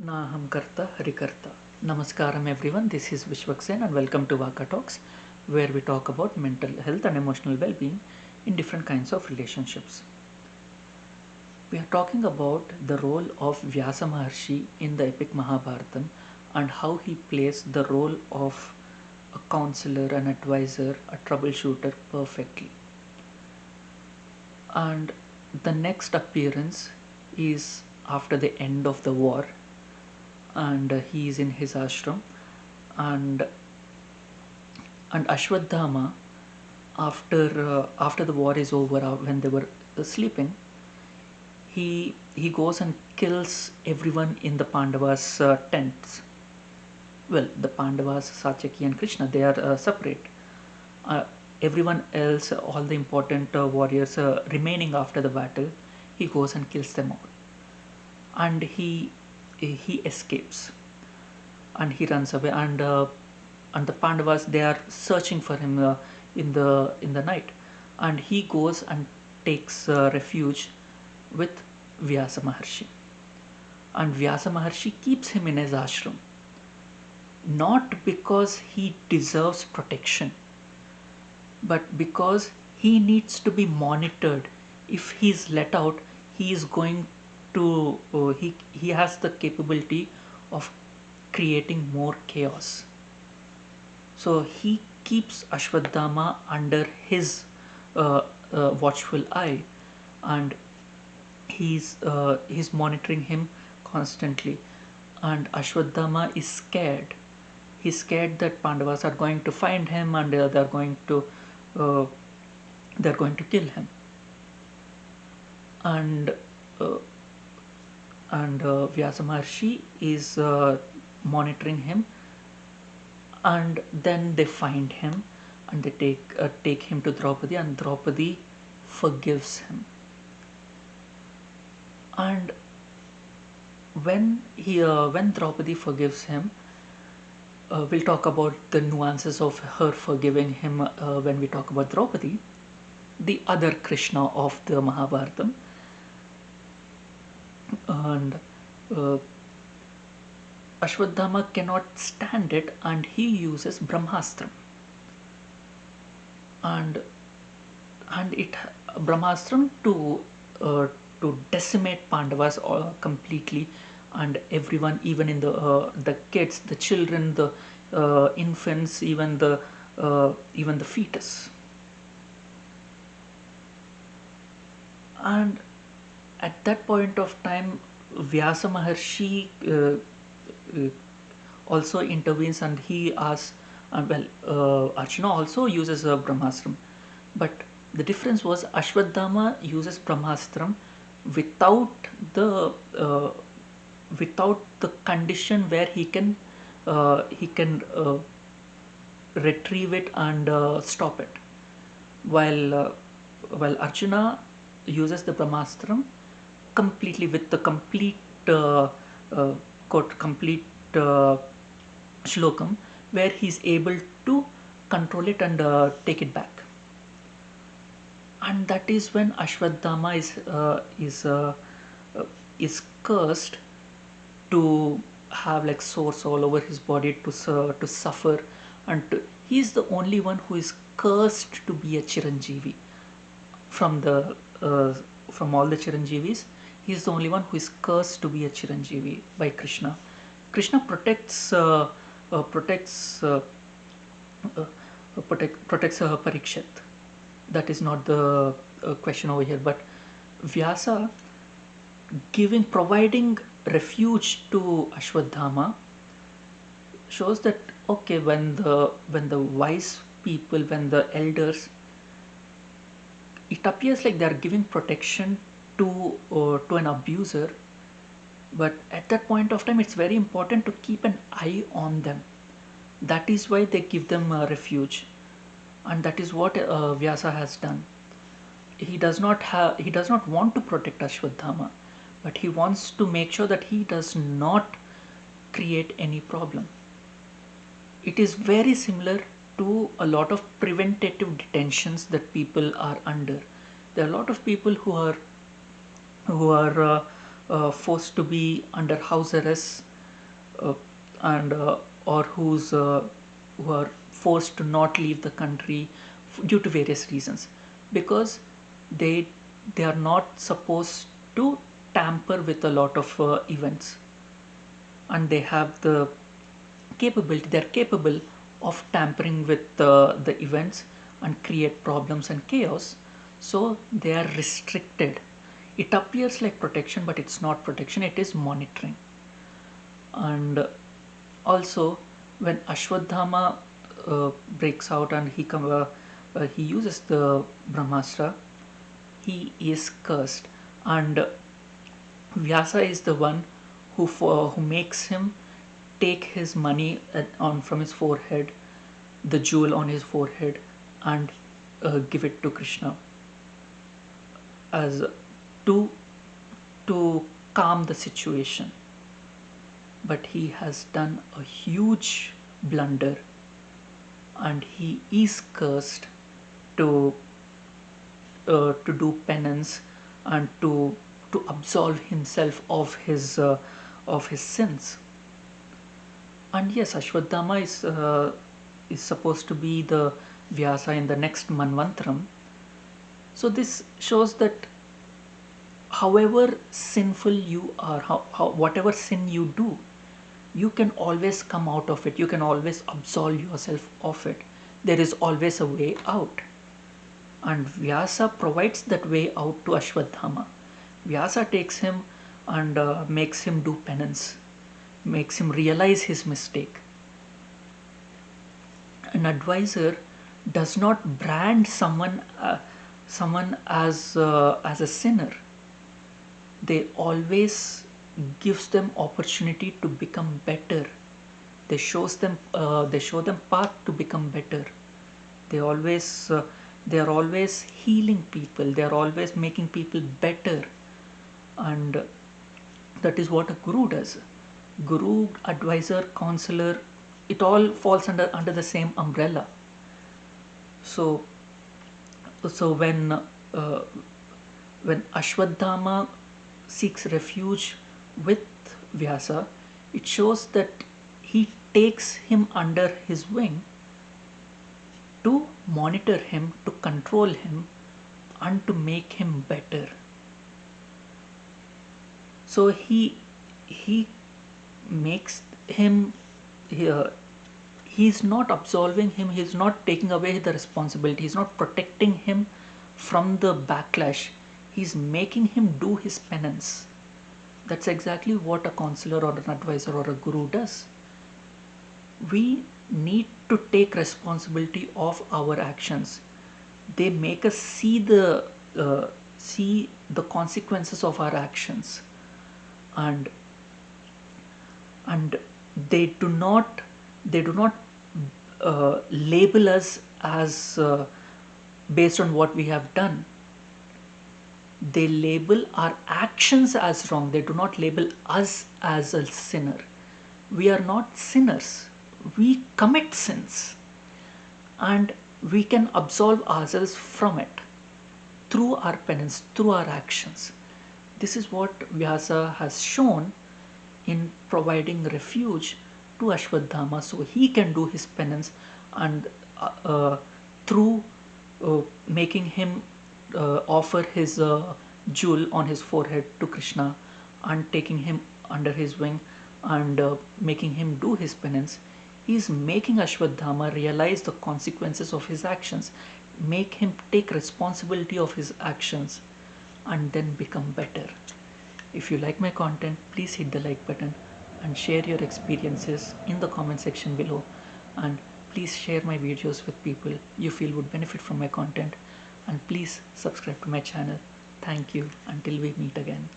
Naham Karta Harikarta. Namaskaram everyone, this is Vishwaksen and welcome to Vaka Talks, where we talk about mental health and emotional well-being in different kinds of relationships. We are talking about the role of Vyasa Maharshi in the epic Mahabharatam and how he plays the role of a counselor, an advisor, a troubleshooter perfectly. And the next appearance is after the end of the war, and he is in his ashram, and Ashwathama, after the war is over, when they were sleeping, he goes and kills everyone in the Pandavas' tents. Well, the Pandavas, Satyaki and Krishna, they are separate. Uh, Everyone else, all the important warriors remaining after the battle, he goes and kills them all, and he escapes and he runs away, and the Pandavas, they are searching for him in the night, and he goes and takes refuge with Vyasa Maharshi, and Vyasa Maharshi keeps him in his ashram, not because he deserves protection, but because he needs to be monitored. If he's let out, he is going to he has the capability of creating more chaos. So he keeps Ashwathama under his watchful eye, and he's monitoring him constantly. And Ashwathama is scared. He's scared that Pandavas are going to find him, and uh, they're going to kill him. And uh, Vyasa Maharshi is monitoring him, and then they find him, and they take him to Draupadi, and Draupadi forgives him. And when Draupadi forgives him, we'll talk about the nuances of her forgiving him when we talk about Draupadi, the other Krishna of the Mahabharatam. And uh, Ashwathama cannot stand it, and he uses Brahmastram. And it Brahmastram to decimate Pandavas completely, and everyone, even in the kids, the children, the infants, even the fetus. And at that point of time, Vyasa Maharshi uh, also intervenes, and he asks, Arjuna also uses a Brahmastram, but the difference was Ashwadhama uses Brahmastram without the uh, without the condition where he can retrieve it and stop it, while Arjuna uses the Brahmastram completely, with the complete uh, complete shlokam, where he's able to control it and take it back. And that is when Ashwadhama is cursed to have like sores all over his body, to suffer, and he's the only one who is cursed to be a Chiranjeevi from the from all the Chiranjeevis. He's the only one who is cursed to be a Chiranjeevi by Krishna. Krishna uh, protects Parikshit. That is not the question over here, but Vyasa providing refuge to Ashwadhama shows that, okay, when the wise people, when the elders, it appears like they are giving protection to an abuser, but at that point of time, it's very important to keep an eye on them. That is why they give them refuge, and that is what Vyasa has done. He does not want to protect Ashwadhama, but he wants to make sure that he does not create any problem. It is very similar to a lot of preventative detentions that people are under. There are a lot of people who are forced to be under house arrest uh, and or who are forced to not leave the country due to various reasons, because they they are not supposed to tamper with a lot of events, and they have the capability, they're capable of tampering with the events and create problems and chaos. So they are restricted. It appears like protection, but it's not protection, it is monitoring. And also, when Ashwadhama breaks out and he uses the Brahmastra, he is cursed, and Vyasa is the one who makes him take his money on from his forehead, the jewel on his forehead, and give it to Krishna as to to calm the situation. But he has done a huge blunder, and he is cursed to to do penance and to absolve himself of his sins. And yes, Ashwadhama is supposed to be the Vyasa in the next Manvantram. So this shows that however sinful you are, whatever sin you do, you can always come out of it. You can always absolve yourself of it. There is always a way out. And Vyasa provides that way out to Ashwadhama. Vyasa takes him and makes him do penance, makes him realize his mistake. An advisor does not brand someone as a sinner. They always gives them opportunity to become better. They show them path to become better. They always they are always healing people. They are always making people better, and that is what a guru does. Guru, advisor, counselor, it all falls under the same umbrella. So so when Ashwadhama seeks refuge with Vyasa, it shows that he takes him under his wing to monitor him, to control him, and to make him better. So he makes him here. He's not absolving him. He's not taking away the responsibility. He's not protecting him from the backlash. He's making him do his penance. That's exactly what a counselor or an advisor or a guru does. We need to take responsibility of our actions. They make us see the consequences of our actions, and and they do not label us as based on what we have done. They label our actions as wrong. They do not label us as a sinner. We are not sinners. We commit sins, and we can absolve ourselves from it through our penance, through our actions. This is what Vyasa has shown in providing refuge to Ashwadhama so he can do his penance, and through making him offer his jewel on his forehead to Krishna and taking him under his wing and making him do his penance, he is making Ashwadhama realize the consequences of his actions, make him take responsibility of his actions, and then become better. If you like my content, please hit the like button and share your experiences in the comment section below, and please share my videos with people you feel would benefit from my content, and please subscribe to my channel. Thank you. Until we meet again.